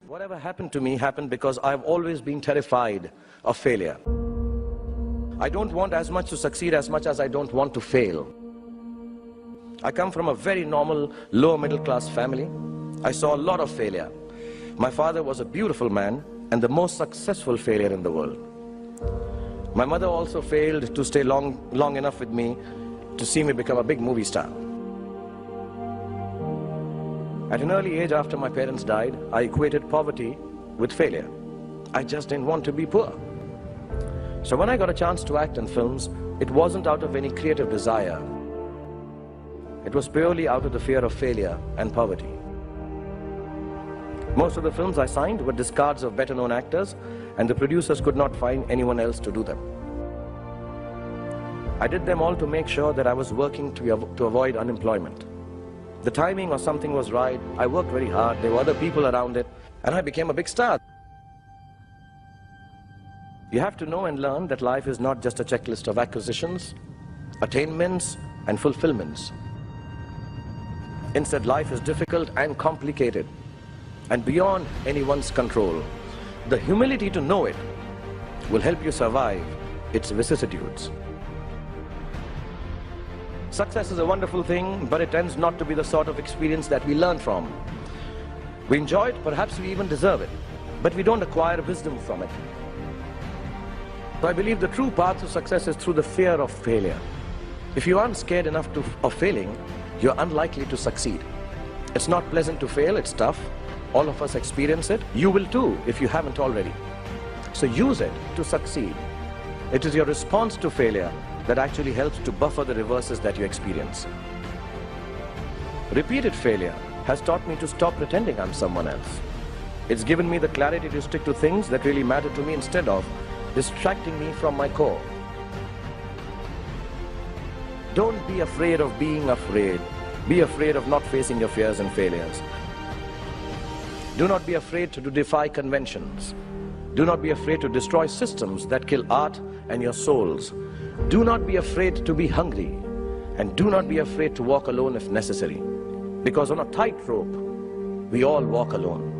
Whatever happened to me happened because I've always been terrified of failure. I don't want as much to succeed as much as I don't want to fail. I come from a very normal, lower middle class family. I saw a lot of failure. My father was a beautiful man and the most successful failure in the world. My mother also failed to stay long enough with me to see me become a big movie star. At an early age after my parents died, I equated poverty with failure. I just didn't want to be poor. So when I got a chance to act in films, it wasn't out of any creative desire. It was purely out of the fear of failure and poverty. Most of the films I signed were discards of better-known actors, and the producers could not find anyone else to do them. I did them all to make sure that I was working to avoid unemployment. The timing or something was right, I worked very hard, there were other people around it, and I became a big star. You have to know and learn that life is not just a checklist of acquisitions, attainments, and fulfillments. Instead, life is difficult and complicated, and beyond anyone's control. The humility to know it will help you survive its vicissitudes. Success is a wonderful thing, but it tends not to be the sort of experience that we learn from. We enjoy it, perhaps we even deserve it, but we don't acquire wisdom from it. So I believe the true path to success is through the fear of failure. If you aren't scared enough of failing, you're unlikely to succeed. It's not pleasant to fail, it's tough. All of us experience it. You will too, if you haven't already. So use it to succeed. It is your response to failure that actually helps to buffer the reverses that you experience. Repeated failure has taught me to stop pretending I'm someone else. It's given me the clarity to stick to things that really matter to me instead of distracting me from my core. Don't be afraid of being afraid. Be afraid of not facing your fears and failures. Do not be afraid to defy conventions. Do not be afraid to destroy systems that kill art and your souls. Do not be afraid to be hungry. And do not be afraid to walk alone if necessary. Because on a tightrope, we all walk alone.